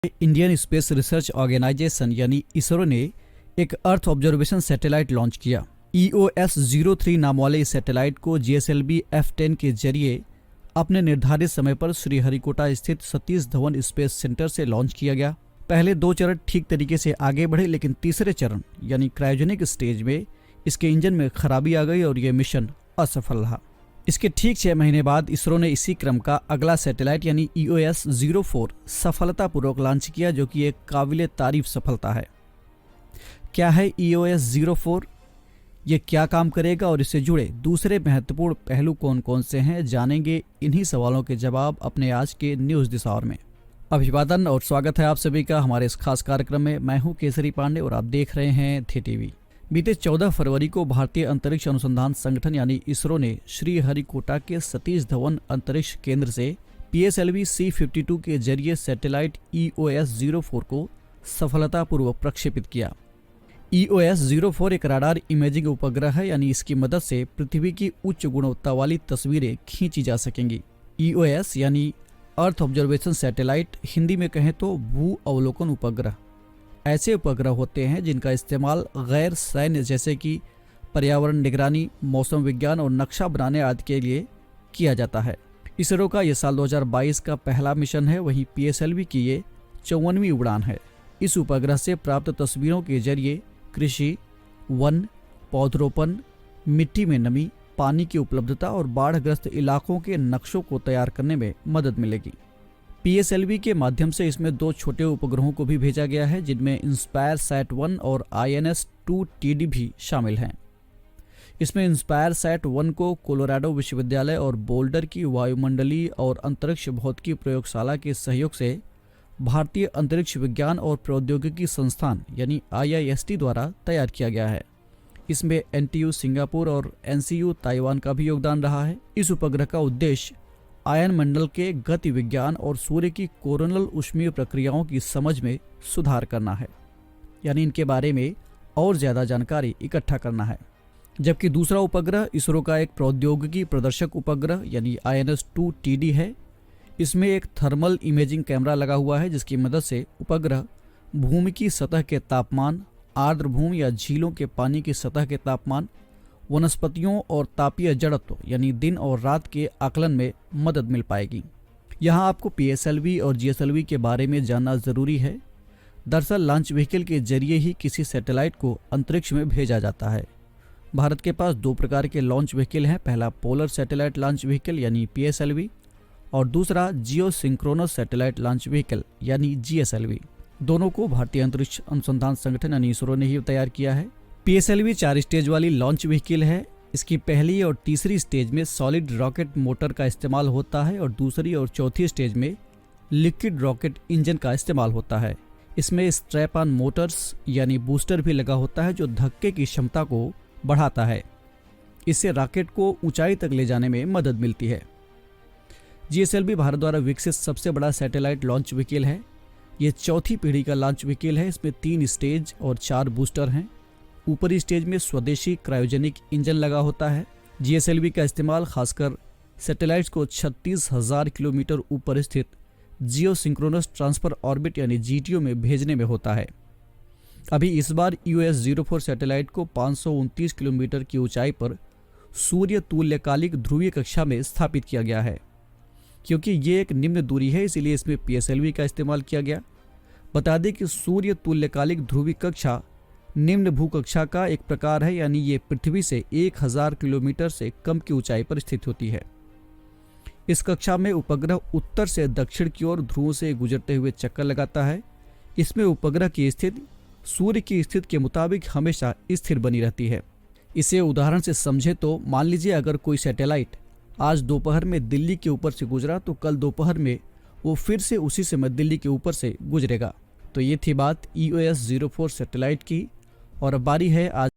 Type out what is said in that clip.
Indian space research organisation यानी इसरो ने एक अर्थ ऑब्जर्वेशन सैटेलाइट लॉन्च किया। EOS-03 नाम वाले इस सैटेलाइट को GSLV F10 के जरिए अपने निर्धारित समय पर श्रीहरिकोटा स्थित सतीश धवन स्पेस सेंटर से लॉन्च किया गया। पहले 2 चरण ठीक तरीके से आगे बढ़े, लेकिन तीसरे चरण यानी क्रायोजेनिक स्टेज में इसके इंजन में खराबी आ गई और यह मिशन असफल रहा। इसके ठीक 6 महीने बाद इसरो ने इसी क्रम का अगला सैटेलाइट यानी EOS-04 सफलतापूर्वक लॉन्च किया, जो कि एक काबिले तारीफ सफलता है। क्या है EOS-04, ये क्या काम करेगा और इससे जुड़े दूसरे महत्वपूर्ण पहलू कौन कौन से हैं, जानेंगे इन्हीं सवालों के जवाब अपने आज के न्यूज़ दिस आवर में। अभिवादन और स्वागत है आप सभी का हमारे इस खास कार्यक्रम में। मैं हूं केसरी पांडे और आप देख रहे हैं थे टीवी। बीते 14 फरवरी को भारतीय अंतरिक्ष अनुसंधान संगठन यानी इसरो ने श्रीहरिकोटा के सतीश धवन अंतरिक्ष केंद्र से PSLV C-52 के जरिए सैटेलाइट EOS-04 को सफलतापूर्वक प्रक्षेपित किया। EOS-04 एक राडार इमेजिंग उपग्रह है, यानी इसकी मदद से पृथ्वी की उच्च गुणवत्ता वाली तस्वीरें खींची जा सकेंगी। EOS यानी अर्थ ऑब्जर्वेशन सैटेलाइट, हिंदी में कहें तो भू अवलोकन उपग्रह, ऐसे उपग्रह होते हैं जिनका इस्तेमाल गैर सैन्य जैसे कि पर्यावरण निगरानी, मौसम विज्ञान और नक्शा बनाने आदि के लिए किया जाता है। इसरो का यह साल 2022 का पहला मिशन है। वहीं PSLV की ये 54वीं उड़ान है। इस उपग्रह से प्राप्त तस्वीरों के जरिए कृषि, वन, पौधरोपण, मिट्टी में नमी, पानी की उपलब्धता और बाढ़ग्रस्त इलाकों के नक्शों को तैयार करने में मदद मिलेगी। PSLV के माध्यम से इसमें 2 छोटे उपग्रहों को भी भेजा गया है, जिनमें इंस्पायर सैट-1 और INS-2TD भी शामिल हैं। इसमें इंस्पायर सैट-1 को कोलोराडो विश्वविद्यालय और बोल्डर की वायुमंडलीय और अंतरिक्ष भौतिकी प्रयोगशाला के सहयोग से भारतीय अंतरिक्ष विज्ञान और प्रौद्योगिकी संस्थान यानी IIST द्वारा तैयार किया गया है। इसमें NTU सिंगापुर और NCU ताइवान का भी योगदान रहा है। इस उपग्रह का उद्देश्य आयन मंडल के गति विज्ञान और सूर्य की कोरोनल ऊष्मीय प्रक्रियाओं की समझ में सुधार करना है, यानी इनके बारे में और ज़्यादा जानकारी इकट्ठा करना है। जबकि दूसरा उपग्रह इसरो का एक प्रौद्योगिकी प्रदर्शक उपग्रह यानी INS-2TD है। इसमें एक थर्मल इमेजिंग कैमरा लगा हुआ है, जिसकी मदद से उपग्रह भूमि की सतह के तापमान, आर्द्र भूमि या झीलों के पानी की सतह के तापमान, वनस्पतियों और तापीय जड़त्व यानी दिन और रात के आकलन में मदद मिल पाएगी। यहाँ आपको PSLV और GSLV के बारे में जानना जरूरी है। दरअसल लॉन्च व्हीकल के जरिए ही किसी सैटेलाइट को अंतरिक्ष में भेजा जाता है। भारत के पास 2 प्रकार के लॉन्च व्हीकल हैं। पहला पोलर सैटेलाइट लॉन्च व्हीकल यानी PSLV और दूसरा जियो सिंक्रोनस सैटेलाइट लॉन्च व्हीकल यानी GSLV। दोनों को भारतीय अंतरिक्ष अनुसंधान संगठन यानी इसरो ने ही तैयार किया है। PSLV 4 स्टेज वाली लॉन्च व्हीकल है। इसकी पहली और तीसरी स्टेज में सॉलिड रॉकेट मोटर का इस्तेमाल होता है और दूसरी और चौथी स्टेज में लिक्विड रॉकेट इंजन का इस्तेमाल होता है। इसमें स्ट्रैप ऑन मोटर्स यानी बूस्टर भी लगा होता है, जो धक्के की क्षमता को बढ़ाता है। इससे रॉकेट को ऊंचाई तक ले जाने में मदद मिलती है। GSLV भारत द्वारा विकसित सबसे बड़ा सैटेलाइट लॉन्च व्हीकल है। ये 4थी पीढ़ी का लॉन्च व्हीकल है। इसमें 3 स्टेज और 4 बूस्टर हैं। ऊपरी स्टेज में स्वदेशी क्रायोजेनिक इंजन लगा होता है। GSLV का इस्तेमाल खासकर सैटेलाइट्स को 36,000 किलोमीटर ऊपर स्थित जियो सिंक्रोनस ट्रांसफर ऑर्बिट यानी GTO में भेजने में होता है। अभी इस बार EOS-04 सैटेलाइट को 529 किलोमीटर की ऊंचाई पर सूर्य तुल्यकालिक ध्रुवीय कक्षा में स्थापित किया गया है। क्योंकि ये एक निम्न दूरी है, इसीलिए इसमें PSLV का इस्तेमाल किया गया। बता दें कि सूर्य तुल्यकालिक ध्रुवीय कक्षा निम्न भूकक्षा का एक प्रकार है, यानी ये पृथ्वी से 1000 किलोमीटर से कम की ऊंचाई पर स्थित होती है। इस कक्षा में उपग्रह उत्तर से दक्षिण की ओर ध्रुवों से गुजरते हुए चक्कर लगाता है। इसमें उपग्रह की स्थिति सूर्य की स्थिति के मुताबिक हमेशा स्थिर बनी रहती है। इसे उदाहरण से समझे तो मान लीजिए अगर कोई सैटेलाइट आज दोपहर में दिल्ली के ऊपर से गुजरा, तो कल दोपहर में वो फिर से उसी समय दिल्ली के ऊपर से गुजरेगा। तो ये थी बात EOS-04 सैटेलाइट की। और अब बारी है आज